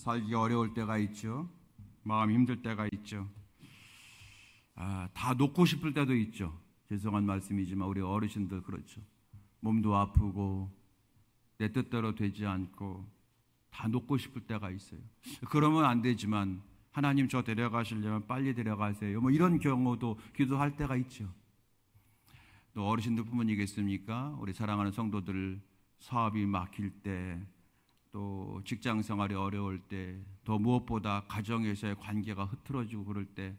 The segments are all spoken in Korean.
살기가 어려울 때가 있죠. 마음이 힘들 때가 있죠. 다 놓고 싶을 때도 있죠. 죄송한 말씀이지만 우리 어르신들 그렇죠. 몸도 아프고 내 뜻대로 되지 않고 다 놓고 싶을 때가 있어요. 그러면 안 되지만 하나님 저 데려가시려면 빨리 데려가세요. 뭐 이런 경우도 기도할 때가 있죠. 또 어르신들 뿐이겠습니까? 우리 사랑하는 성도들 사업이 막힐 때, 또 직장 생활이 어려울 때, 더 무엇보다 가정에서의 관계가 흐트러지고 그럴 때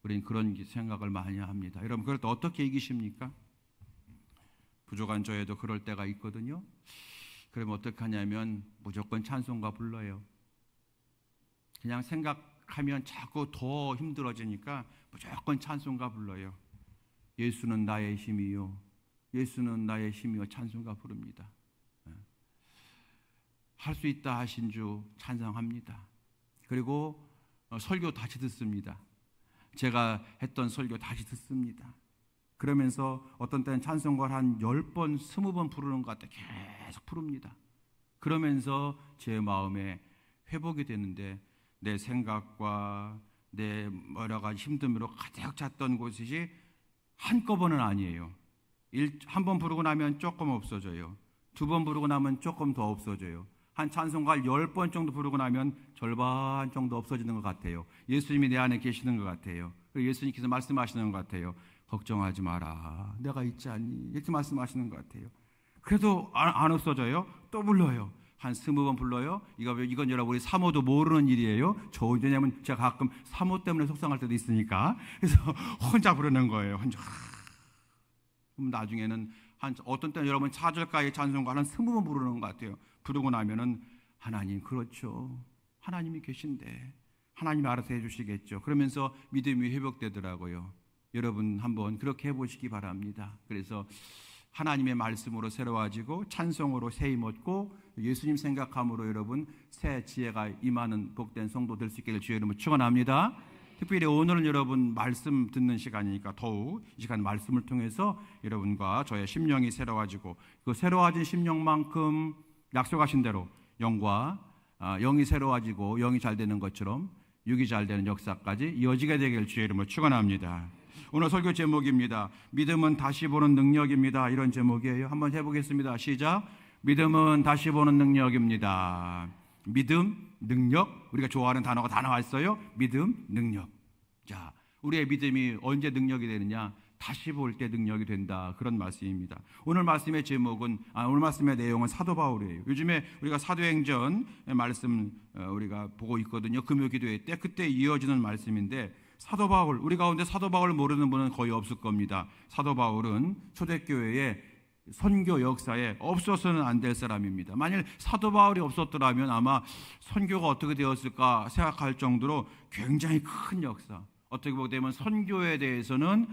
우리는 그런 생각을 많이 합니다. 여러분 그럴 때 어떻게 이기십니까? 부족한 저에도 그럴 때가 있거든요. 그러면 어떻게 하냐면 무조건 찬송가 불러요. 그냥 생각하면 자꾸 더 힘들어지니까 무조건 찬송가 불러요. 예수는 나의 힘이요, 예수는 나의 힘이요 찬송가 부릅니다. 할 수 있다 하신 주 찬양합니다. 그리고 설교 다시 듣습니다. 제가 했던 설교 다시 듣습니다. 그러면서 어떤 때는 찬송가를 한 10번, 20번 부르는 것 같아 계속 부릅니다. 그러면서 제 마음에 회복이 되는데 내 생각과 내 여러 가지 힘듦으로 가득 찼던 곳이 한꺼번은 아니에요. 한 번 부르고 나면 조금 없어져요. 2번 부르고 나면 조금 더 없어져요. 한 찬송가를 10번 정도 부르고 나면 절반 정도 없어지는 것 같아요. 예수님이 내 안에 계시는 것 같아요. 그리고 예수님께서 말씀하시는 것 같아요. 걱정하지 마라, 내가 있지 않니? 이렇게 말씀하시는 것 같아요. 그래도 안 없어져요. 또 불러요. 한 20번 불러요. 이건 여러분 우리 사모도 모르는 일이에요. 왜냐면 제가 가끔 사모 때문에 속상할 때도 있으니까. 그래서 혼자 부르는 거예요. 혼자. 그럼 나중에는 어떤 때는 여러분 4절까지 찬송가 한 20번 부르는 것 같아요. 부르고 나면은 하나님 그렇죠. 하나님이 계신데 하나님이 알아서 해주시겠죠. 그러면서 믿음이 회복되더라고요. 여러분 한번 그렇게 해보시기 바랍니다. 그래서 하나님의 말씀으로 새로워지고 찬송으로 새 힘 얻고 예수님 생각함으로 여러분 새 지혜가 임하는 복된 성도 될 수 있기를 주의 이름으로 축원합니다. 특별히 오늘은 여러분 말씀 듣는 시간이니까 더욱 이 시간 말씀을 통해서 여러분과 저의 심령이 새로워지고 그 새로워진 심령만큼 약속하신 대로 영이 새로워지고 영이 잘 되는 것처럼 육이 잘 되는 역사까지 이어지게 되길 주의 이름으로 축원합니다. 오늘 설교 제목입니다. 믿음은 다시 보는 능력입니다. 이런 제목이에요. 한번 해보겠습니다. 시작. 믿음은 다시 보는 능력입니다. 믿음, 능력. 우리가 좋아하는 단어가 다 나왔어요. 믿음, 능력. 자, 우리의 믿음이 언제 능력이 되느냐? 다시 볼 때 능력이 된다. 그런 말씀입니다. 오늘 말씀의 제목은 오늘 말씀의 내용은 사도 바울이에요. 요즘에 우리가 사도행전 말씀 우리가 보고 있거든요. 금요기도회 때 그때 이어지는 말씀인데 사도 바울, 우리 가운데 사도 바울 모르는 분은 거의 없을 겁니다. 사도 바울은 초대교회의 선교 역사에 없어서는 안 될 사람입니다. 만일 사도 바울이 없었더라면 아마 선교가 어떻게 되었을까 생각할 정도로 굉장히 큰 역사, 어떻게 보게 되면 선교에 대해서는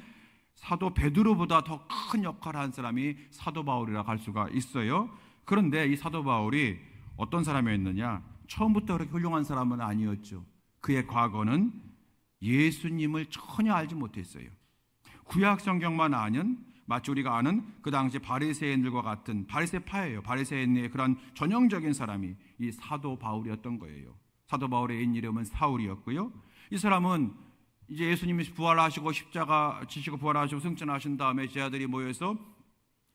사도 베드로보다 더 큰 역할을 한 사람이 사도 바울이라고 할 수가 있어요. 그런데 이 사도 바울이 어떤 사람이었느냐? 처음부터 그렇게 훌륭한 사람은 아니었죠. 그의 과거는 예수님을 전혀 알지 못했어요. 구약 성경만 아는, 마치 우리가 아는 그 당시 바리새인들과 같은 바리새파예요. 바리새인의 그런 전형적인 사람이 이 사도 바울이었던 거예요. 사도 바울의 이름은 사울이었고요. 이 사람은 이제 예수님이 부활하시고 십자가 지시고 부활하시고 승천하신 다음에 제자들이 모여서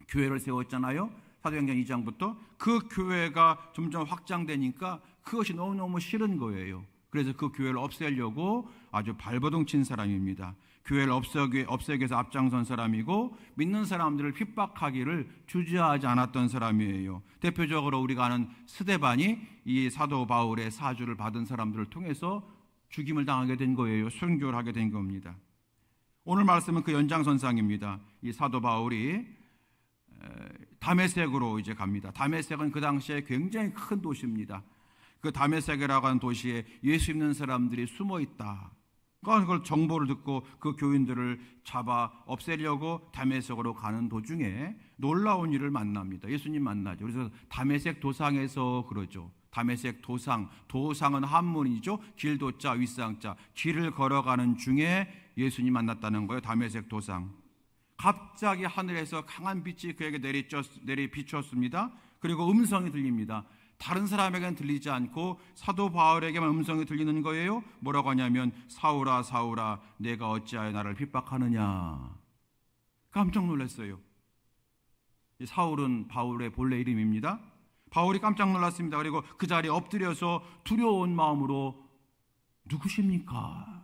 교회를 세웠잖아요. 사도행전 2장부터 그 교회가 점점 확장되니까 그것이 너무너무 싫은 거예요. 그래서 그 교회를 없애려고 아주 발버둥 친 사람입니다. 교회를 없애기 위해서 앞장선 사람이고 믿는 사람들을 핍박하기를 주저하지 않았던 사람이에요. 대표적으로 우리가 아는 스데반이 이 사도 바울의 사주를 받은 사람들을 통해서 죽임을 당하게 된 거예요. 순교를 하게 된 겁니다. 오늘 말씀은 그 연장선상입니다. 이 사도 바울이 다메섹으로 이제 갑니다. 다메섹은 그 당시에 굉장히 큰 도시입니다. 그 다메섹이라고 하는 도시에 예수 믿는 사람들이 숨어 있다. 그걸 정보를 듣고 그 교인들을 잡아 없애려고 다메섹으로 가는 도중에 놀라운 일을 만납니다. 예수님 만나죠. 그래서 다메섹 도상에서 그러죠. 다메섹 도상은 한문이죠. 길도자 윗상자, 길을 걸어가는 중에 예수님 만났다는 거예요. 다메섹 도상. 갑자기 하늘에서 강한 빛이 그에게 내리 비추었습니다. 그리고 음성이 들립니다. 다른 사람에게는 들리지 않고 사도 바울에게만 음성이 들리는 거예요. 뭐라고 하냐면 사울아 사울아 내가 어찌하여 나를 핍박하느냐. 깜짝 놀랐어요. 사울은 바울의 본래 이름입니다. 바울이 깜짝 놀랐습니다. 그리고 그 자리에 엎드려서 두려운 마음으로 누구십니까?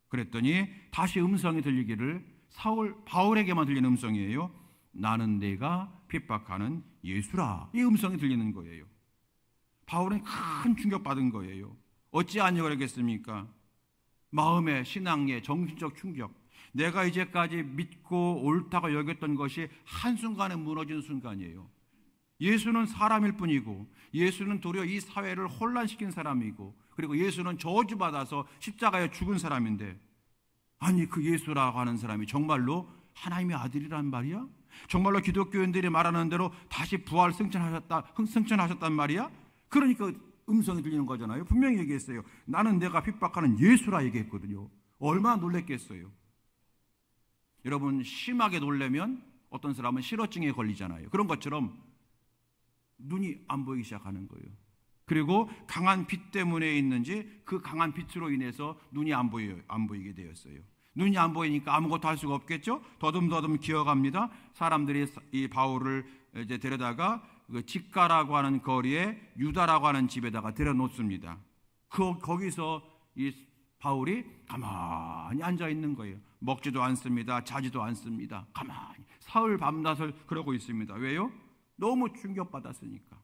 그랬더니 다시 음성이 들리기를 바울에게만 들리는 음성이에요. 나는 내가 핍박하는 예수라. 이 음성이 들리는 거예요. 바울은 큰 충격받은 거예요. 어찌하냐 그러겠습니까? 마음의 신앙의 정신적 충격. 내가 이제까지 믿고 옳다고 여겼던 것이 한순간에 무너진 순간이에요. 예수는 사람일 뿐이고 예수는 도리어 이 사회를 혼란시킨 사람이고 그리고 예수는 저주받아서 십자가에 죽은 사람인데 아니 그 예수라고 하는 사람이 정말로 하나님의 아들이란 말이야? 정말로 기독교인들이 말하는 대로 다시 부활 승천하셨단 말이야? 그러니까 음성이 들리는 거잖아요. 분명히 얘기했어요. 나는 내가 핍박하는 예수라 얘기했거든요. 얼마나 놀랬겠어요. 여러분 심하게 놀라면 어떤 사람은 실어증에 걸리잖아요. 그런 것처럼 눈이 안 보이기 시작하는 거예요. 그리고 강한 빛 때문에 있는지 그 강한 빛으로 인해서 눈이 안 보이게 되었어요. 눈이 안 보이니까 아무것도 할 수가 없겠죠. 더듬더듬 기어갑니다. 사람들이 이 바울을 이제 데려다가 그 직가라고 하는 거리에 유다라고 하는 집에다가 데려놓습니다. 거기서 이 바울이 가만히 앉아 있는 거예요. 먹지도 않습니다. 자지도 않습니다. 가만히 사흘 밤낮을 그러고 있습니다. 왜요? 너무 충격받았으니까.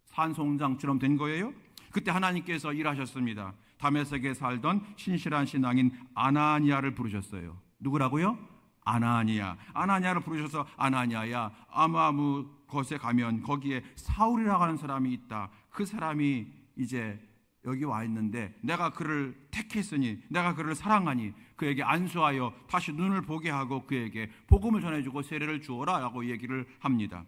산송장처럼 된 거예요. 그때 하나님께서 일하셨습니다. 다메섹에 살던 신실한 신앙인 아나니아를 부르셨어요. 누구라고요? 아나니아를 부르셔서 아나니아야 아무 곳에 가면 거기에 사울이라고 하는 사람이 있다. 그 사람이 이제 여기 와 있는데 내가 그를 택했으니 내가 그를 사랑하니 그에게 안수하여 다시 눈을 보게 하고 그에게 복음을 전해주고 세례를 주어라 라고 얘기를 합니다.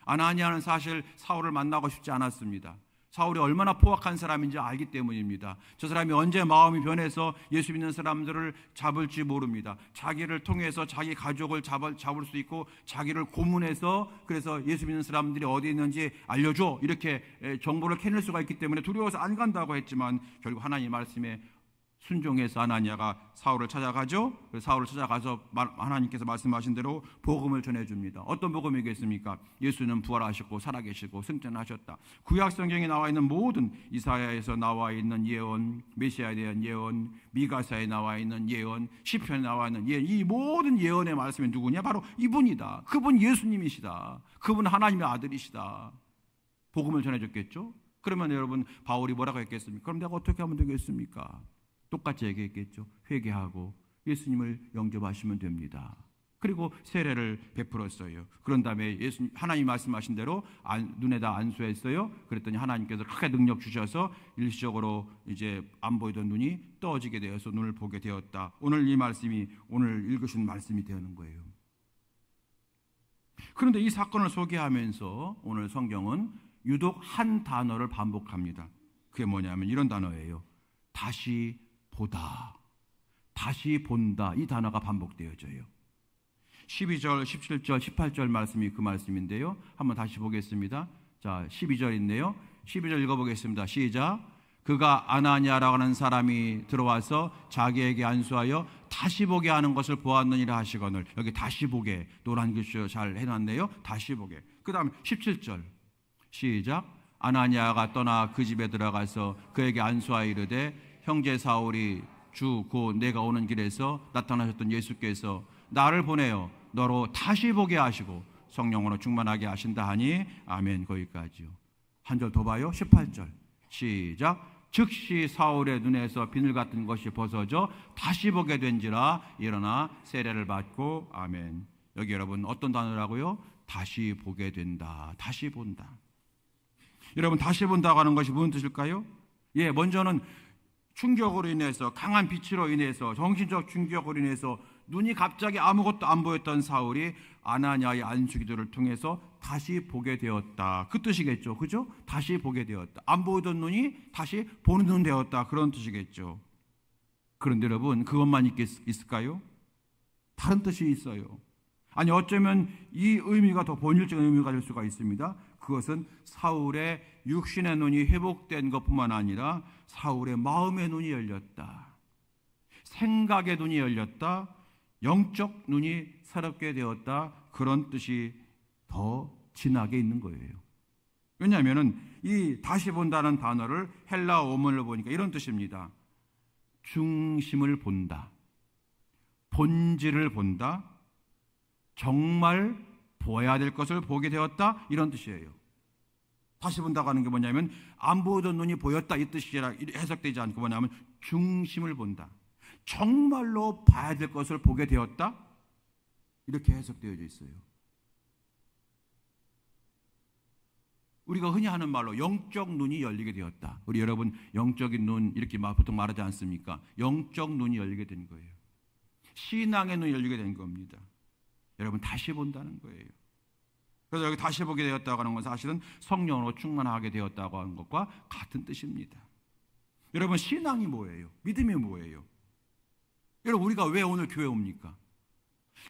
아나니아는 사실 사울을 만나고 싶지 않았습니다. 사울이 얼마나 포악한 사람인지 알기 때문입니다. 저 사람이 언제 마음이 변해서 예수 믿는 사람들을 잡을지 모릅니다. 자기를 통해서 자기 가족을 잡을 수 있고 자기를 고문해서 그래서 예수 믿는 사람들이 어디 있는지 알려줘 이렇게 정보를 캐낼 수가 있기 때문에 두려워서 안 간다고 했지만 결국 하나님 말씀에 순종해서 아나니아가 사울을 찾아가죠. 사울을 찾아가서 하나님께서 말씀하신 대로 복음을 전해줍니다. 어떤 복음이겠습니까? 예수는 부활하셨고 살아계시고 승천하셨다. 구약 성경에 나와 있는 모든 이사야에서 나와 있는 예언, 메시아에 대한 예언, 미가사에 나와 있는 예언, 시편에 나와 있는 예언, 이 모든 예언의 말씀이 누구냐? 바로 이분이다. 그분 예수님이시다. 그분 하나님의 아들이시다. 복음을 전해줬겠죠. 그러면 여러분 바울이 뭐라고 했겠습니까? 그럼 내가 어떻게 하면 되겠습니까? 똑같이 얘기했겠죠. 회개하고 예수님을 영접하시면 됩니다. 그리고 세례를 베풀었어요. 그런 다음에 하나님 말씀하신 대로 눈에다 안수했어요. 그랬더니 하나님께서 크게 능력 주셔서 일시적으로 이제 안 보이던 눈이 떠지게 되어서 눈을 보게 되었다. 오늘 이 말씀이 오늘 읽으신 말씀이 되는 거예요. 그런데 이 사건을 소개하면서 오늘 성경은 유독 한 단어를 반복합니다. 그게 뭐냐면 이런 단어예요. 다시 보다, 다시 본다. 이 단어가 반복되어져요. 12절, 17절, 18절 말씀이 그 말씀인데요. 한번 다시 보겠습니다. 자, 12절인데요. 12절 읽어보겠습니다. 시작. 그가 아나니아라고 하는 사람이 들어와서 자기에게 안수하여 다시 보게 하는 것을 보았느니라 하시거늘. 여기 다시 보게 노란 글씨로 잘 해놨네요. 다시 보게. 그 다음에 17절 시작. 아나니아가 떠나 그 집에 들어가서 그에게 안수하여 이르되 형제 사울이 주 곧 내가 오는 길에서 나타나셨던 예수께서 나를 보내어 너로 다시 보게 하시고 성령으로 충만하게 하신다 하니 아멘. 거기까지요. 한 절 더 봐요. 18절 시작. 즉시 사울의 눈에서 비늘 같은 것이 벗어져 다시 보게 된지라 일어나 세례를 받고 아멘. 여기 여러분 어떤 단어라고요? 다시 보게 된다. 다시 본다. 여러분 다시 본다고 하는 것이 무슨 뜻일까요? 예, 먼저는 충격으로 인해서 강한 빛으로 인해서 정신적 충격으로 인해서 눈이 갑자기 아무것도 안 보였던 사울이 아나니아의 안수기도를 통해서 다시 보게 되었다. 그 뜻이겠죠. 그죠? 다시 보게 되었다. 안 보이던 눈이 다시 보는 눈 되었다. 그런 뜻이겠죠. 그런데 여러분 그것만 있을까요? 다른 뜻이 있어요. 아니 어쩌면 이 의미가 더 본질적인 의미가 될 수가 있습니다. 그것은 사울의 육신의 눈이 회복된 것뿐만 아니라 사울의 마음의 눈이 열렸다. 생각의 눈이 열렸다. 영적 눈이 새롭게 되었다. 그런 뜻이 더 진하게 있는 거예요. 왜냐하면 이 다시 본다는 단어를 헬라 원문을 보니까 이런 뜻입니다. 중심을 본다. 본질을 본다. 정말 보아야 될 것을 보게 되었다. 이런 뜻이에요. 다시 본다고 하는 게 뭐냐면 안 보던 눈이 보였다 이 뜻이라 해석되지 않고 뭐냐면 중심을 본다. 정말로 봐야 될 것을 보게 되었다. 이렇게 해석되어져 있어요. 우리가 흔히 하는 말로 영적 눈이 열리게 되었다. 우리 여러분 영적인 눈 이렇게 보통 말하지 않습니까? 영적 눈이 열리게 된 거예요. 신앙의 눈이 열리게 된 겁니다. 여러분 다시 본다는 거예요. 그래서 여기 다시 보게 되었다고 하는 것은 사실은 성령으로 충만하게 되었다고 하는 것과 같은 뜻입니다. 여러분 신앙이 뭐예요? 믿음이 뭐예요? 여러분 우리가 왜 오늘 교회 옵니까?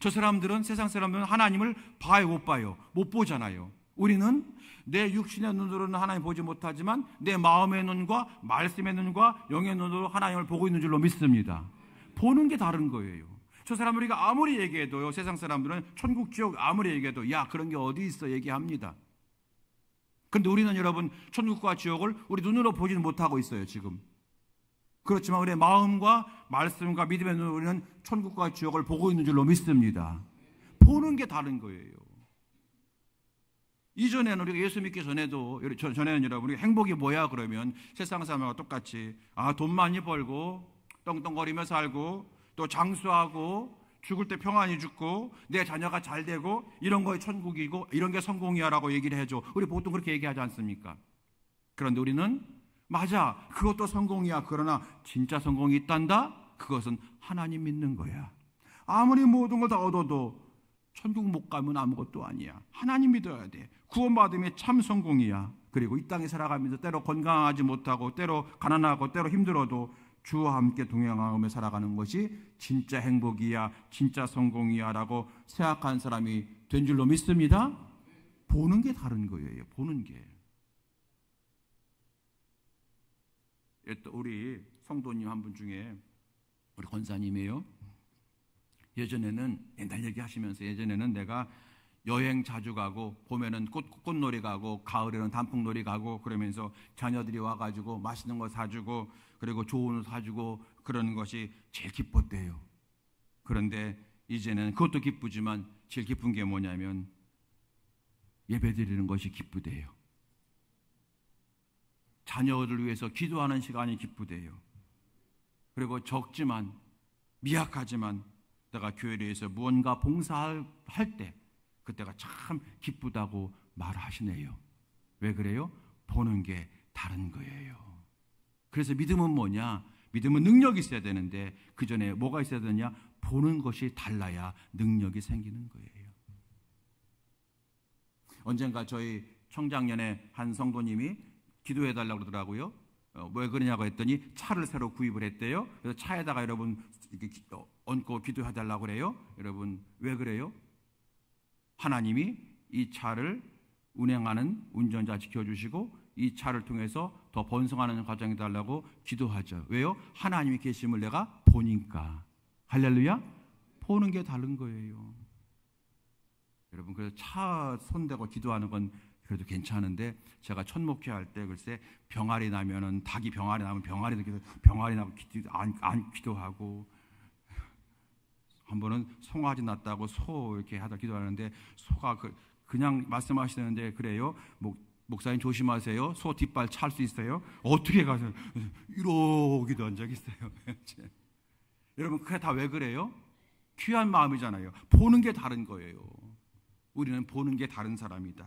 저 사람들은 세상 사람들은 하나님을 봐요 못 봐요? 못 보잖아요. 우리는 내 육신의 눈으로는 하나님 보지 못하지만 내 마음의 눈과 말씀의 눈과 영의 눈으로 하나님을 보고 있는 줄로 믿습니다. 보는 게 다른 거예요. 저 사람 우리가 아무리 얘기해도요, 세상 사람들은 천국 지옥 아무리 얘기해도 야 그런 게 어디 있어 얘기합니다. 그런데 우리는 여러분 천국과 지옥을 우리 눈으로 보지는 못하고 있어요 지금. 그렇지만 우리의 마음과 말씀과 믿음의 눈으로 우리는 천국과 지옥을 보고 있는 줄로 믿습니다. 보는 게 다른 거예요. 이전에는 우리가 예수 믿기 전에도 여러분 우리 행복이 뭐야 그러면 세상 사람과 똑같이 돈 많이 벌고 떵떵거리며 살고 또 장수하고 죽을 때 평안히 죽고 내 자녀가 잘 되고 이런 거에 천국이고 이런 게 성공이야라고 얘기를 해줘. 우리 보통 그렇게 얘기하지 않습니까? 그런데 우리는 맞아 그것도 성공이야. 그러나 진짜 성공이 있단다? 그것은 하나님 믿는 거야. 아무리 모든 걸 다 얻어도 천국 못 가면 아무것도 아니야. 하나님 믿어야 돼. 구원받음이 참 성공이야. 그리고 이 땅에 살아가면서 때로 건강하지 못하고 때로 가난하고 때로 힘들어도 주와 함께 동행하며 살아가는 것이 진짜 행복이야, 진짜 성공이야 라고 생각하는 사람이 된 줄로 믿습니다. 보는 게 다른 거예요. 보는 게. 우리 성도님 한 분 중에 우리 권사님이에요. 예전에는 옛날 얘기하시면서 예전에는 내가 여행 자주 가고 봄에는 꽃놀이 가고 가을에는 단풍놀이 가고 그러면서 자녀들이 와가지고 맛있는 거 사주고 그리고 좋은 옷 사주고 그러는 것이 제일 기뻤대요. 그런데 이제는 그것도 기쁘지만 제일 기쁜 게 뭐냐면 예배드리는 것이 기쁘대요. 자녀를 위해서 기도하는 시간이 기쁘대요. 그리고 적지만 미약하지만 내가 교회를 위해서 무언가 봉사할 때 그때가 참 기쁘다고 말하시네요. 왜 그래요? 보는 게 다른 거예요. 그래서 믿음은 뭐냐? 믿음은 능력이 있어야 되는데 그 전에 뭐가 있어야 되냐? 보는 것이 달라야 능력이 생기는 거예요. 언젠가 저희 청장년에 한 성도님이 기도해달라고 그러더라고요. 왜 그러냐고 했더니 차를 새로 구입을 했대요. 그래서 차에다가 여러분 이렇게 얹고 기도해달라고 그래요. 여러분 왜 그래요? 하나님이 이 차를 운행하는 운전자 지켜주시고 이 차를 통해서 더 번성하는 과정이 달라고 기도하죠. 왜요? 하나님이 계심을 내가 보니까. 할렐루야? 보는 게 다른 거예요. 여러분 그래서 차 손대고 기도하는 건 그래도 괜찮은데 제가 첫 목회할 때 글쎄 병아리 나면은 닭이 병아리 나면 병아리 나고 안 기도하고 한 번은 송아지 났다고 소 이렇게 하다 기도하는데 소가 그냥 말씀하시는데 그래요. 목사님 조심하세요. 소 뒷발 찰 수 있어요. 어떻게 가서 이러기도 한 적 있어요. 여러분 그게 다 왜 그래요? 귀한 마음이잖아요. 보는 게 다른 거예요. 우리는 보는 게 다른 사람이다.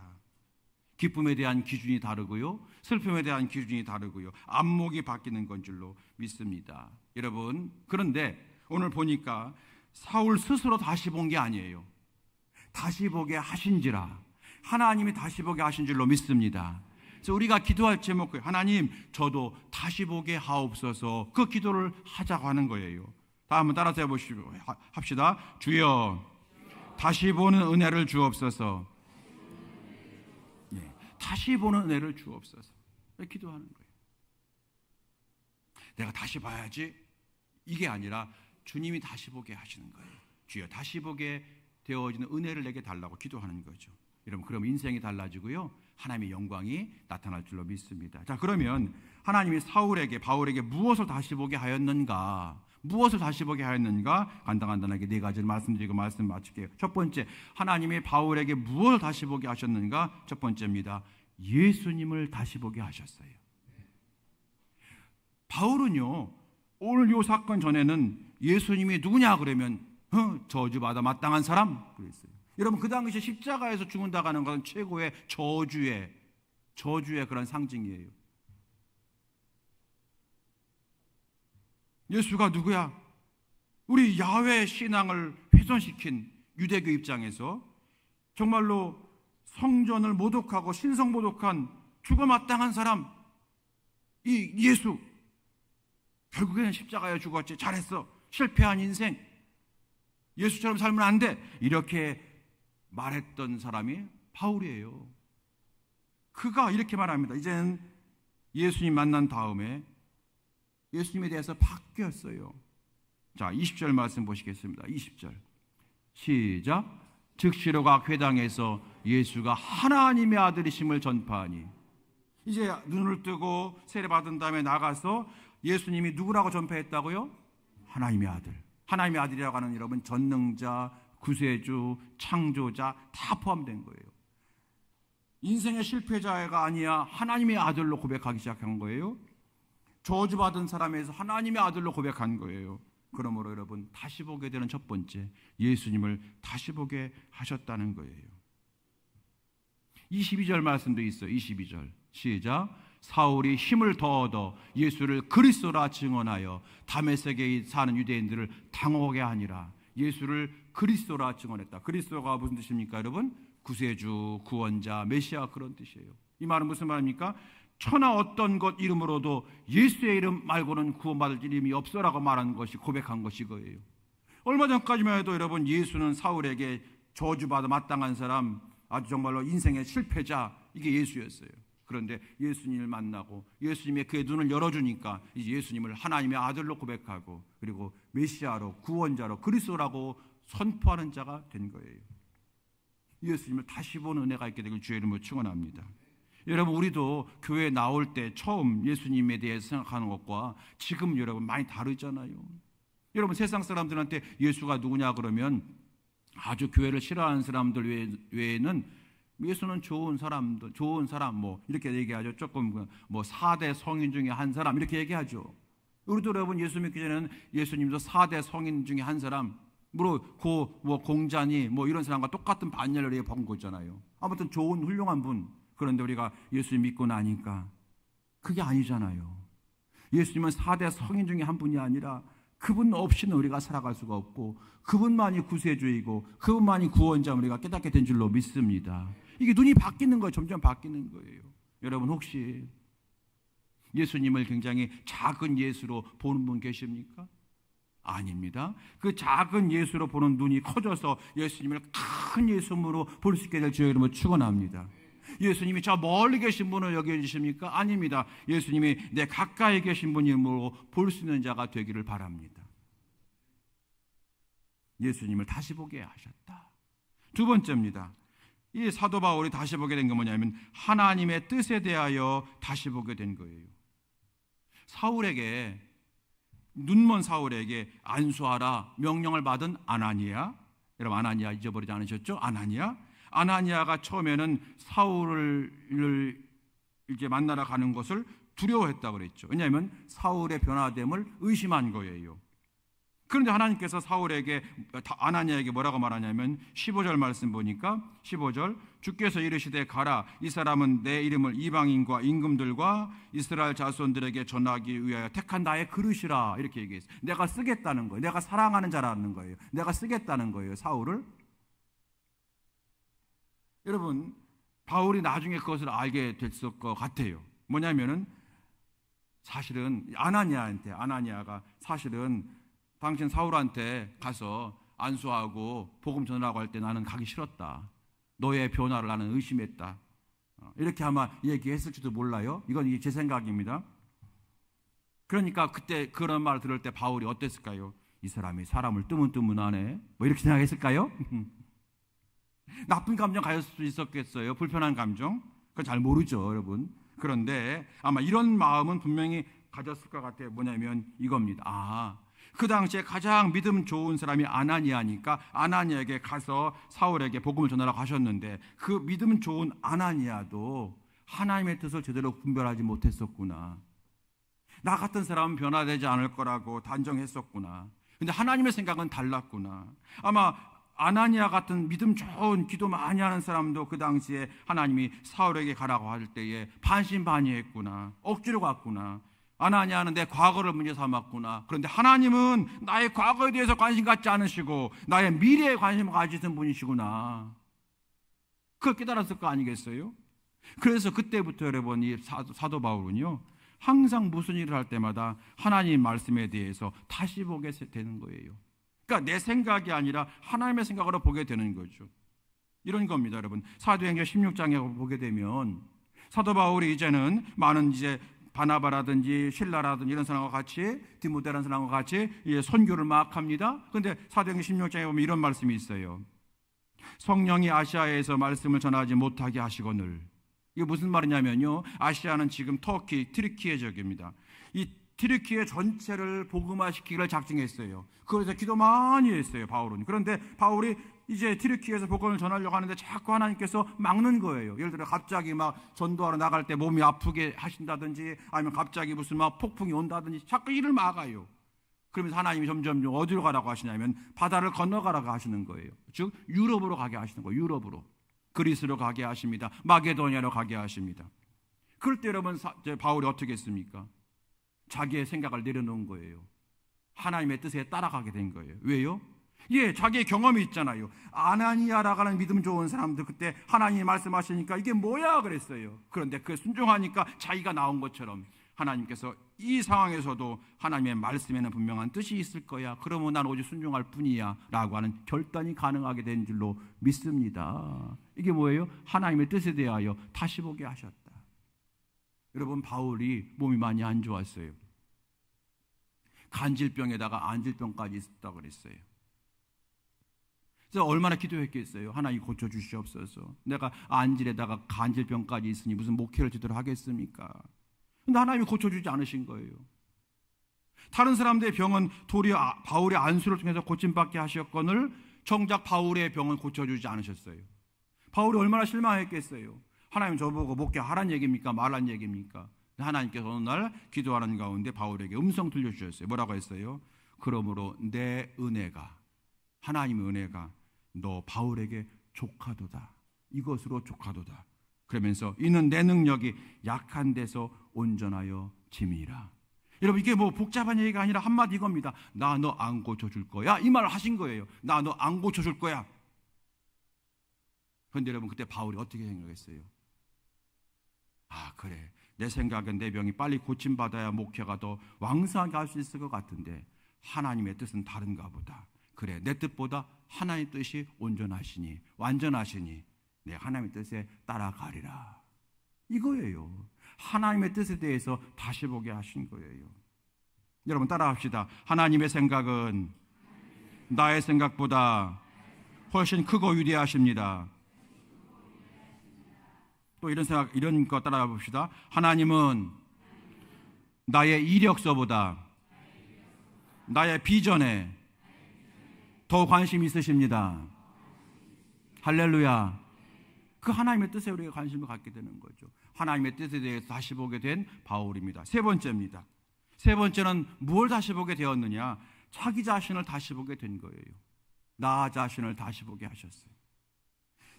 기쁨에 대한 기준이 다르고요. 슬픔에 대한 기준이 다르고요. 안목이 바뀌는 건 줄로 믿습니다. 여러분 그런데 오늘 보니까 사울 스스로 다시 본 게 아니에요. 다시 보게 하신지라 하나님이 다시 보게 하신 줄로 믿습니다. 그래서 우리가 기도할 제목 하나님 저도 다시 보게 하옵소서 그 기도를 하자고 하는 거예요. 다 한번 따라서 해보시고 합시다. 주여 다시 보는 은혜를 주옵소서. 다시 보는 은혜를 주옵소서. 기도하는 거예요. 내가 다시 봐야지 이게 아니라 주님이 다시 보게 하시는 거예요. 주여 다시 보게 되어지는 은혜를 내게 달라고 기도하는 거죠. 여러분, 그럼 인생이 달라지고요, 하나님의 영광이 나타날 줄로 믿습니다. 자, 그러면 하나님이 바울에게 무엇을 다시 보게 하였는가? 무엇을 다시 보게 하였는가? 간단하게 네 가지를 말씀드리고 말씀 마칠게요. 첫 번째, 하나님이 바울에게 무엇을 다시 보게 하셨는가? 첫 번째입니다. 예수님을 다시 보게 하셨어요. 바울은요, 오늘 이 사건 전에는 예수님이 누구냐 그러면 저주받아 마땅한 사람 그랬어요. 여러분, 그 당시 십자가에서 죽는다고 하는 것은 최고의 저주의 그런 상징이에요. 예수가 누구야? 우리 야훼 신앙을 훼손시킨 유대교 입장에서 정말로 성전을 모독하고 신성 모독한 죽어 마땅한 사람, 이 예수, 결국에는 십자가에 죽었지, 잘했어, 실패한 인생, 예수처럼 살면 안 돼, 이렇게 말했던 사람이 바울이에요. 그가 이렇게 말합니다. 이제는 예수님 만난 다음에 예수님에 대해서 바뀌었어요. 자, 20절 말씀 보시겠습니다. 20절 시작. 즉시로 각 회당에서 예수가 하나님의 아들이심을 전파하니, 이제 눈을 뜨고 세례받은 다음에 나가서 예수님이 누구라고 전파했다고요? 하나님의 아들. 하나님의 아들이라고 하는, 여러분, 전능자, 구세주, 창조자 다 포함된 거예요. 인생의 실패자가 아니야 하나님의 아들로 고백하기 시작한 거예요. 저주받은 사람에서 하나님의 아들로 고백한 거예요. 그러므로 여러분, 다시 보게 되는 첫 번째, 예수님을 다시 보게 하셨다는 거예요. 22절 말씀도 있어요. 22절 시작. 사울이 힘을 더 얻어 예수를 그리스도라 증언하여 다메섹에 사는 유대인들을 당혹하게 하니라. 예수를 그리스도라 증언했다. 그리스도가 무슨 뜻입니까, 여러분? 구세주, 구원자, 메시아, 그런 뜻이에요. 이 말은 무슨 말입니까? 천하 어떤 것 이름으로도 예수의 이름 말고는 구원받을 이름이 없어라고 말한 것이, 고백한 것이 거예요. 얼마 전까지만 해도 여러분, 예수는 사울에게 저주받아 마땅한 사람, 아주 정말로 인생의 실패자, 이게 예수였어요. 그런데 예수님을 만나고 예수님의 그의 눈을 열어주니까 이제 예수님을 하나님의 아들로 고백하고, 그리고 메시아로, 구원자로, 그리스도라고 선포하는 자가 된 거예요. 예수님을 다시 보는 은혜가 있게 되길 주의 이름으로 축원합니다. 여러분, 우리도 교회에 나올 때 처음 예수님에 대해서 생각하는 것과 지금 여러분 많이 다르잖아요. 여러분, 세상 사람들한테 예수가 누구냐 그러면 아주 교회를 싫어하는 사람들 외에는 예수는 좋은 사람 뭐 이렇게 얘기하죠. 조금 뭐 4대 성인 중에 한 사람 이렇게 얘기하죠. 우리도 여러분, 예수 믿기 전에는 예수님도 4대 성인 중에 한 사람, 뭐 공자니 뭐 이런 사람과 똑같은 반열을 본 거잖아요. 아무튼 좋은 훌륭한 분. 그런데 우리가 예수님 믿고 나니까 그게 아니잖아요. 예수님은 4대 성인 중에 한 분이 아니라 그분 없이는 우리가 살아갈 수가 없고, 그분만이 구세주이고 그분만이 구원자, 우리가 깨닫게 된 줄로 믿습니다. 이게 눈이 바뀌는 거예요. 점점 바뀌는 거예요. 여러분, 혹시 예수님을 굉장히 작은 예수로 보는 분 계십니까? 아닙니다. 그 작은 예수로 보는 눈이 커져서 예수님을 큰 예수로 볼 수 있게 될 주의 이름으로 축원합니다. 예수님이 저 멀리 계신 분을 여겨주십니까? 아닙니다. 예수님이 내 가까이 계신 분이므로 볼 수 있는 자가 되기를 바랍니다. 예수님을 다시 보게 하셨다. 두 번째입니다. 이 사도 바울이 다시 보게 된 건 뭐냐면 하나님의 뜻에 대하여 다시 보게 된 거예요. 눈먼 사울에게 안수하라 명령을 받은 아나니아, 여러분 아나니아 잊어버리지 않으셨죠? 아나니아가 처음에는 사울을 이제 만나러 가는 것을 두려워했다고 그랬죠. 왜냐하면 사울의 변화됨을 의심한 거예요. 그런데 하나님께서 아나니아에게 뭐라고 말하냐면 15절 말씀 보니까 15절 주께서 이르시되 가라, 이 사람은 내 이름을 이방인과 임금들과 이스라엘 자손들에게 전하기 위하여 택한 나의 그릇이라, 이렇게 얘기했어요. 내가 쓰겠다는 거예요. 내가 사랑하는 자라는 거예요. 내가 쓰겠다는 거예요, 사울을. 여러분, 바울이 나중에 그것을 알게 됐을 것 같아요. 뭐냐면은 사실은 아나니아가 사실은 당신 사울한테 가서 안수하고 복음 전하라고 할 때 나는 가기 싫었다. 너의 변화를 나는 의심했다. 이렇게 아마 얘기했을지도 몰라요. 이건 이게 제 생각입니다. 그러니까 그때 그런 말 들을 때 바울이 어땠을까요? 이 사람이 사람을 뜨문뜨문하네, 뭐 이렇게 생각했을까요? 나쁜 감정 가질 수 있었겠어요? 불편한 감정? 그건 잘 모르죠, 여러분. 그런데 아마 이런 마음은 분명히 가졌을 것 같아요. 뭐냐면 이겁니다. 그 당시에 가장 믿음 좋은 사람이 아나니아니까 아나니아에게 가서 사울에게 복음을 전하라고 하셨는데, 그 믿음 좋은 아나니아도 하나님의 뜻을 제대로 분별하지 못했었구나. 나 같은 사람은 변화되지 않을 거라고 단정했었구나. 근데 하나님의 생각은 달랐구나. 아마 아나니아 같은 믿음 좋은 기도 많이 하는 사람도 그 당시에 하나님이 사울에게 가라고 할 때에 반신반의했구나. 억지로 갔구나. 아나니아는 내 과거를 문제 삼았구나. 그런데 하나님은 나의 과거에 대해서 관심 갖지 않으시고 나의 미래에 관심을 가지신 분이시구나. 그걸 깨달았을 거 아니겠어요? 그래서 그때부터 여러분 이 사도 바울은요, 항상 무슨 일을 할 때마다 하나님 말씀에 대해서 다시 보게 되는 거예요. 그러니까 내 생각이 아니라 하나님의 생각으로 보게 되는 거죠. 이런 겁니다, 여러분. 사도행전 16장에 보게 되면 사도 바울이 이제는 많은 바나바라든지 실라라든지 이런 사람과 같이, 디모데라는 사람과 같이 선교를 막 합니다. 그런데 사도행전 16장에 보면 이런 말씀이 있어요. 성령이 아시아에서 말씀을 전하지 못하게 하시거늘. 이게 무슨 말이냐면요, 아시아는 지금 터키, 트리키예 지역입니다. 이 트리키예 전체를 복음화시키기를 작정했어요. 그래서 기도 많이 했어요, 바울은. 그런데 바울이 이제 트리키에서 복음을 전하려고 하는데 자꾸 하나님께서 막는 거예요. 예를 들어 갑자기 막 전도하러 나갈 때 몸이 아프게 하신다든지, 아니면 갑자기 무슨 막 폭풍이 온다든지 자꾸 일을 막아요. 그러면서 하나님이 점점 어디로 가라고 하시냐면 바다를 건너가라고 하시는 거예요. 즉 유럽으로 가게 하시는 거예요. 유럽으로. 그리스로 가게 하십니다. 마게도니아로 가게 하십니다. 그럴 때 여러분 바울이 어떻게 했습니까? 자기의 생각을 내려놓은 거예요. 하나님의 뜻에 따라가게 된 거예요. 왜요? 자기의 경험이 있잖아요. 아나니아라고 하는 믿음 좋은 사람들 그때 하나님이 말씀하시니까 이게 뭐야 그랬어요. 그런데 그에 순종하니까 자기가 나온 것처럼 하나님께서 이 상황에서도 하나님의 말씀에는 분명한 뜻이 있을 거야. 그러면 난 오직 순종할 뿐이야 라고 하는 결단이 가능하게 된 줄로 믿습니다. 이게 뭐예요? 하나님의 뜻에 대하여 다시 보게 하셨다. 여러분, 바울이 몸이 많이 안 좋았어요. 간질병에다가 안질병까지 있었다고 그랬어요. 그래서 얼마나 기도했겠어요. 하나님 고쳐주시옵소서. 내가 안질에다가 간질병까지 있으니 무슨 목회를 제대로 하겠습니까? 근데 하나님이 고쳐주지 않으신 거예요. 다른 사람들의 병은 도리어 바울의 안수를 통해서 고침받게 하셨거늘 정작 바울의 병은 고쳐주지 않으셨어요. 바울이 얼마나 실망했겠어요. 하나님 저보고 목회하라는 얘기입니까? 말하는 얘기입니까? 하나님께서 어느 날 기도하는 가운데 바울에게 음성 들려주셨어요. 뭐라고 했어요? 그러므로 내 은혜가, 하나님의 은혜가 너 바울에게 족하도다. 이것으로 족하도다. 그러면서 이는 내 능력이 약한 데서 온전하여 짐이라. 여러분, 이게 뭐 복잡한 얘기가 아니라 한마디 이겁니다. 나 너 안 고쳐줄 거야. 이 말을 하신 거예요. 나 너 안 고쳐줄 거야. 그런데 여러분, 그때 바울이 어떻게 생각했어요? 그래, 내 생각엔 내 병이 빨리 고침받아야 목회가 더 왕성하게 할 수 있을 것 같은데 하나님의 뜻은 다른가 보다. 그래, 내 뜻보다 하나님의 뜻이 온전하시니 완전하시니 내 하나님의 뜻에 따라가리라. 이거예요. 하나님의 뜻에 대해서 다시 보게 하신 거예요. 여러분 따라합시다. 하나님의 생각은 나의 생각보다 훨씬 크고 위대하십니다. 또 이런 거 따라 봅시다. 하나님은 나의 이력서보다 나의 비전에 더 관심 있으십니다. 할렐루야. 그 하나님의 뜻에 우리가 관심을 갖게 되는 거죠. 하나님의 뜻에 대해서 다시 보게 된 바울입니다. 세 번째입니다. 세 번째는 무엇을 다시 보게 되었느냐? 자기 자신을 다시 보게 된 거예요. 나 자신을 다시 보게 하셨어요.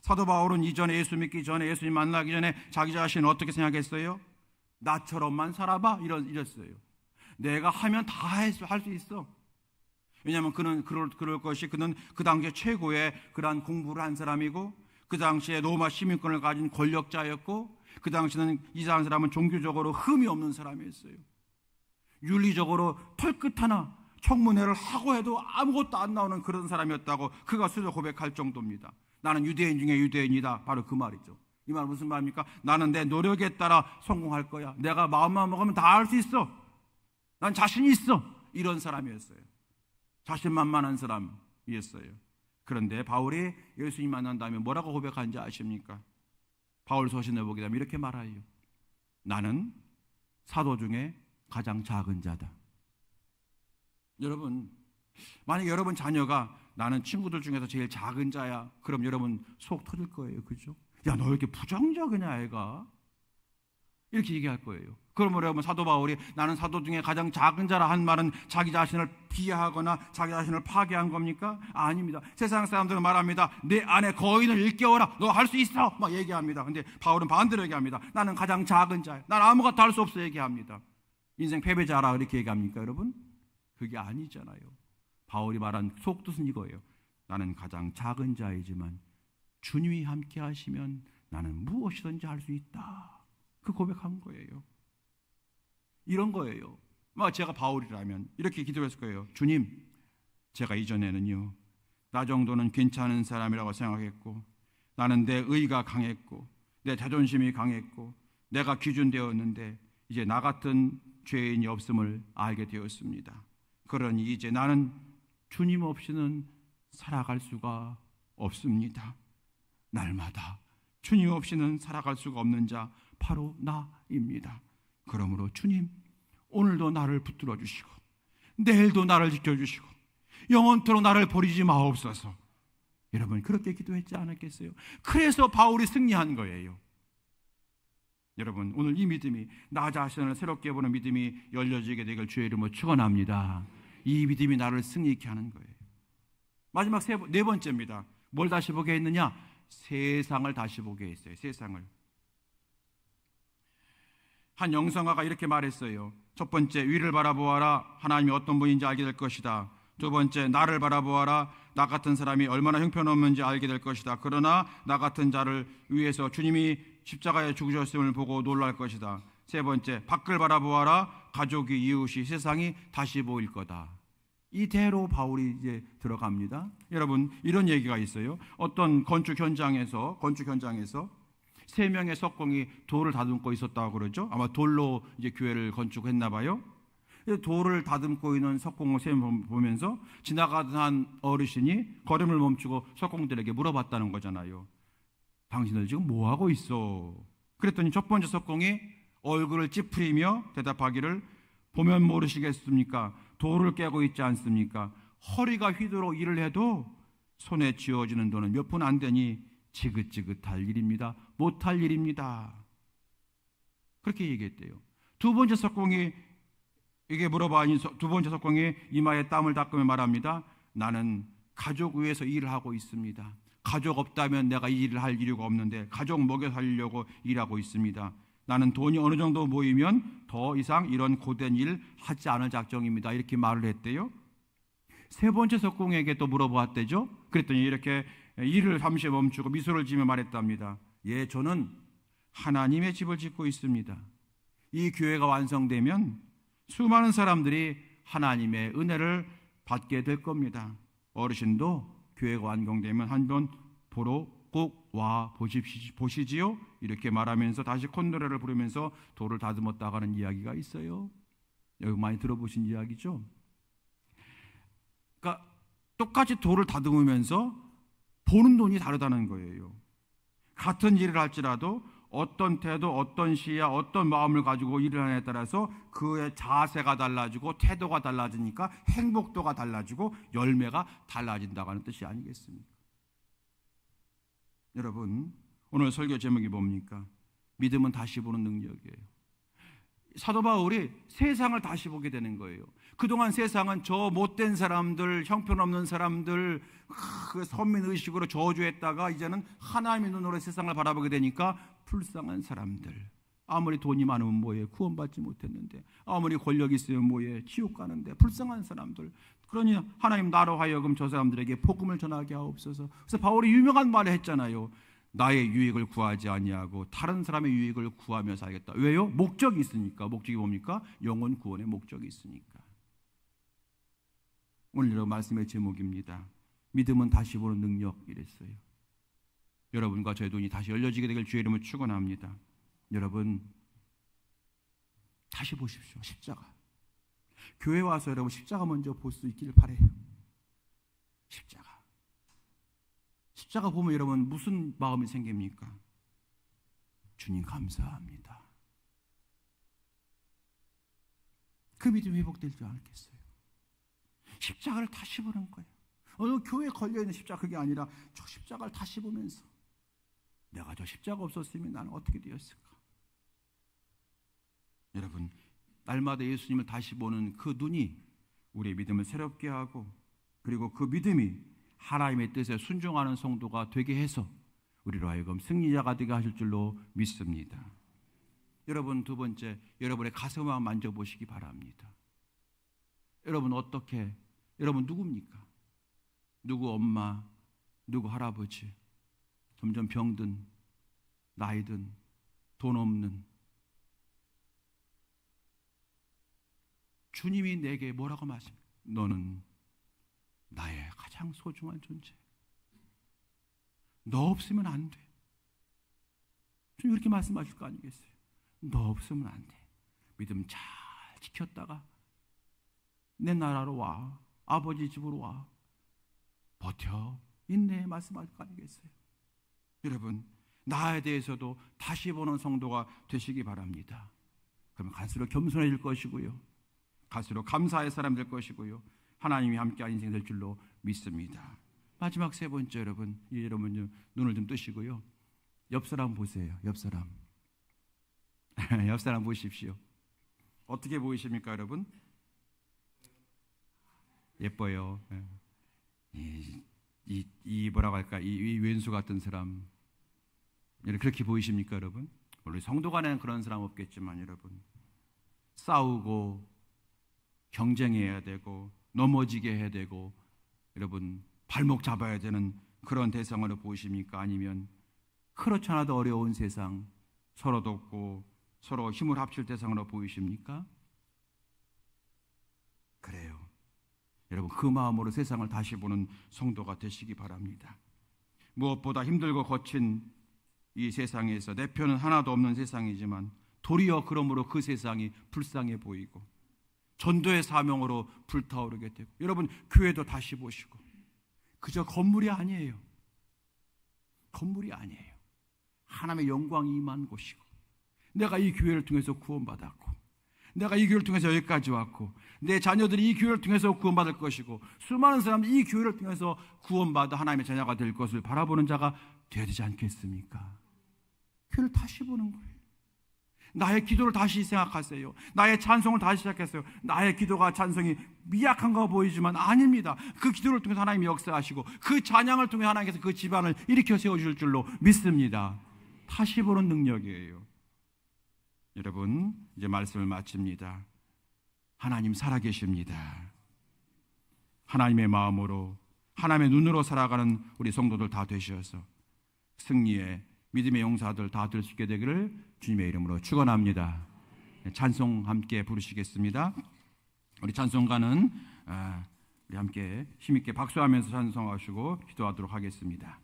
사도 바울은 이전에 예수 믿기 전에, 예수님 만나기 전에 자기 자신을 어떻게 생각했어요? 나처럼만 살아봐 이랬어요. 내가 하면 다 할 수 있어. 왜냐하면 그는 그럴 것이, 그는 그 당시에 최고의 그러한 공부를 한 사람이고, 그 당시에 로마 시민권을 가진 권력자였고, 그 당시에는 이 사람은 종교적으로 흠이 없는 사람이었어요. 윤리적으로 털끝 하나 청문회를 하고 해도 아무것도 안 나오는 그런 사람이었다고 그가 스스로 고백할 정도입니다. 나는 유대인 중에 유대인이다. 바로 그 말이죠. 이 말 무슨 말입니까? 나는 내 노력에 따라 성공할 거야. 내가 마음만 먹으면 다 할 수 있어. 난 자신이 있어. 이런 사람이었어요. 자신만만한 사람이었어요. 그런데 바울이 예수님 만난 다음에 뭐라고 고백하는지 아십니까? 바울 서신에 보게 되면 이렇게 말해요. 나는 사도 중에 가장 작은 자다. 여러분, 만약에 여러분 자녀가 나는 친구들 중에서 제일 작은 자야, 그럼 여러분 속 터질 거예요. 그죠? 야, 너 왜 이렇게 부정적이냐 애가? 이렇게 얘기할 거예요. 그러면 여러분 사도 바울이 나는 사도 중에 가장 작은 자라 한 말은 자기 자신을 비하하거나 자기 자신을 파괴한 겁니까? 아닙니다. 세상 사람들은 말합니다. 내 안에 거인을 일깨워라. 너 할 수 있어. 막 얘기합니다. 근데 바울은 반대로 얘기합니다. 나는 가장 작은 자야. 난 아무것도 할 수 없어 얘기합니다. 인생 패배자라 이렇게 얘기합니까 여러분? 그게 아니잖아요. 바울이 말한 속뜻은 이거예요. 나는 가장 작은 자이지만 주님이 함께 하시면 나는 무엇이든지 할 수 있다. 그 고백한 거예요. 이런 거예요. 제가 바울이라면 이렇게 기도했을 거예요. 주님, 제가 이전에는요, 나 정도는 괜찮은 사람이라고 생각했고, 나는 내 의가 강했고, 내 자존심이 강했고, 내가 기준되었는데 이제 나 같은 죄인이 없음을 알게 되었습니다. 그러니 이제 나는 주님 없이는 살아갈 수가 없습니다. 날마다 주님 없이는 살아갈 수가 없는 자 바로 나입니다. 그러므로 주님, 오늘도 나를 붙들어 주시고 내일도 나를 지켜주시고 영원토록 나를 버리지 마옵소서. 여러분 그렇게 기도했지 않았겠어요? 그래서 바울이 승리한 거예요. 여러분 오늘 이 믿음이, 나 자신을 새롭게 보는 믿음이 열려지게 되길 주의 이름으로 축원합니다. 이 믿음이 나를 승리케 하는 거예요. 마지막 네 번째입니다. 뭘 다시 보게 했느냐? 세상을 다시 보게 했어요. 세상을. 한 영성가가 이렇게 말했어요. 첫 번째, 위를 바라보아라. 하나님이 어떤 분인지 알게 될 것이다. 두 번째, 나를 바라보아라. 나 같은 사람이 얼마나 형편없는지 알게 될 것이다. 그러나 나 같은 자를 위해서 주님이 십자가에 죽으셨음을 보고 놀랄 것이다. 세 번째, 밖을 바라보아라. 가족이, 이웃이, 세상이 다시 보일 거다. 이대로 바울이 이제 들어갑니다. 여러분 이런 얘기가 있어요. 어떤 건축 현장에서 3명의 석공이 돌을 다듬고 있었다고 그러죠. 아마 돌로 이제 교회를 건축했나 봐요. 돌을 다듬고 있는 석공을 보면서 지나가던 한 어르신이 걸음을 멈추고 석공들에게 물어봤다는 거잖아요. 당신들 지금 뭐 하고 있어? 그랬더니 첫 번째 석공이 얼굴을 찌푸리며 대답하기를, 보면 모르시겠습니까? 돌을 깨고 있지 않습니까? 허리가 휘도록 일을 해도 손에 쥐어지는 돈은 몇 푼 안 되니 지긋지긋할 일입니다. 못할 일입니다. 그렇게 얘기했대요. 두 번째 석공이 이게 물어봐니 두 번째 석공이 이마에 땀을 닦으며 말합니다. 나는 가족 위해서 일을 하고 있습니다. 가족 없다면 내가 이 일을 할 이유가 없는데 가족 먹여 살리려고 일하고 있습니다. 나는 돈이 어느 정도 모이면 더 이상 이런 고된 일 하지 않을 작정입니다. 이렇게 말을 했대요. 세 번째 석공에게 또 물어보았대죠. 그랬더니 이렇게 일을 잠시 멈추고 미소를 지으며 말했답니다. 예, 저는 하나님의 집을 짓고 있습니다. 이 교회가 완성되면 수많은 사람들이 하나님의 은혜를 받게 될 겁니다. 어르신도 교회가 완공되면 한번 보러 꼭 와 보시지요. 이렇게 말하면서 다시 콧노래를 부르면서 돌을 다듬었다고 하는 이야기가 있어요. 여기 많이 들어보신 이야기죠. 그러니까 똑같이 돌을 다듬으면서 보는 눈이 다르다는 거예요. 같은 일을 할지라도 어떤 태도, 어떤 시야, 어떤 마음을 가지고 일을 하느냐에 따라서 그의 자세가 달라지고 태도가 달라지니까 행복도가 달라지고 열매가 달라진다고 하는 뜻이 아니겠습니까? 여러분 오늘 설교 제목이 뭡니까? 믿음은 다시 보는 능력이에요. 사도 바울이 세상을 다시 보게 되는 거예요. 그동안 세상은 저 못된 사람들, 형편없는 사람들, 그 선민의식으로 저주했다가 이제는 하나님의 눈으로 세상을 바라보게 되니까 불쌍한 사람들, 아무리 돈이 많으면 뭐해, 구원받지 못했는데, 아무리 권력이 있으면 뭐해, 지옥 가는데, 불쌍한 사람들. 그러니 하나님 나로 하여금 저 사람들에게 복음을 전하게 하옵소서. 그래서 바울이 유명한 말을 했잖아요. 나의 유익을 구하지 아니하고 다른 사람의 유익을 구하며 살겠다. 왜요? 목적이 있으니까. 목적이 뭡니까? 영혼 구원의 목적이 있으니까. 오늘 말씀의 제목입니다. 믿음은 다시 보는 능력 이랬어요. 여러분과 저의 눈이 다시 열려지게 되길 주의 이름으로 축원합니다. 여러분 다시 보십시오. 십자가. 교회 와서 여러분 십자가 먼저 볼 수 있기를 바라요. 십자가. 십자가 보면 여러분 무슨 마음이 생깁니까? 주님 감사합니다. 그 믿음이 회복되지 않겠어요? 십자가를 다시 보는 거예요. 어느 교회에 걸려있는 십자가 그게 아니라 저 십자가를 다시 보면서 내가 저 십자가 없었으면 나는 어떻게 되었을까? 여러분 날마다 예수님을 다시 보는 그 눈이 우리의 믿음을 새롭게 하고 그리고 그 믿음이 하나님의 뜻에 순종하는 성도가 되게 해서 우리로 하여금 승리자가 되게 하실 줄로 믿습니다. 여러분 두 번째, 여러분의 가슴을 한번 만져보시기 바랍니다. 여러분 어떻게, 여러분 누굽니까? 누구 엄마, 누구 할아버지, 점점 병든, 나이든, 돈 없는 주님이 내게 뭐라고 말씀합니까? 너는 나의 가장 소중한 존재. 너 없으면 안 돼. 주님 이렇게 말씀하실 거 아니겠어요? 너 없으면 안 돼. 믿음 잘 지켰다가 내 나라로 와. 아버지 집으로 와. 버텨. 인내에 말씀하실 거 아니겠어요? 여러분 나에 대해서도 다시 보는 성도가 되시기 바랍니다. 그러면 갈수록 겸손해질 것이고요. 갈수록 감사의 사람 될 것이고요. 하나님이 함께한 인생 될 줄로 믿습니다. 마지막 세 번째 여러분 눈을 좀 뜨시고요. 옆 사람 보세요. 옆 사람. 옆 사람 보십시오. 어떻게 보이십니까 여러분? 예뻐요. 이 뭐라고 할까? 이 왼수 같은 사람. 그렇게 보이십니까 여러분? 물론 성도 간에는 그런 사람 없겠지만 여러분 싸우고 경쟁해야 되고 넘어지게 해야 되고 여러분 발목 잡아야 되는 그런 대상으로 보이십니까? 아니면 그렇지 않아도 어려운 세상 서로 돕고 서로 힘을 합칠 대상으로 보이십니까? 그래요. 여러분 그 마음으로 세상을 다시 보는 성도가 되시기 바랍니다. 무엇보다 힘들고 거친 이 세상에서 내 편은 하나도 없는 세상이지만 도리어 그러므로 그 세상이 불쌍해 보이고 전도의 사명으로 불타오르게 되고 여러분 교회도 다시 보시고 그저 건물이 아니에요. 건물이 아니에요. 하나님의 영광이 임한 곳이고 내가 이 교회를 통해서 구원받았고 내가 이 교회를 통해서 여기까지 왔고 내 자녀들이 이 교회를 통해서 구원받을 것이고 수많은 사람들이 이 교회를 통해서 구원받아 하나님의 자녀가 될 것을 바라보는 자가 되어야 되지 않겠습니까? 교회를 다시 보는 거예요. 나의 기도를 다시 생각하세요. 나의 찬송을 다시 시작했어요. 나의 기도가 찬송이 미약한가 보이지만 아닙니다. 그 기도를 통해서 하나님이 역사하시고 그 찬양을 통해 하나님께서 그 집안을 일으켜 세워주실 줄로 믿습니다. 다시 보는 능력이에요. 여러분 이제 말씀을 마칩니다. 하나님 살아계십니다. 하나님의 마음으로 하나님의 눈으로 살아가는 우리 성도들 다 되셔서 승리의 믿음의 용사들 다 될 수 있게 되기를 주님의 이름으로 축원합니다. 찬송 함께 부르시겠습니다. 우리 찬송가는 우리 함께 힘있게 박수하면서 찬송하시고 기도하도록 하겠습니다.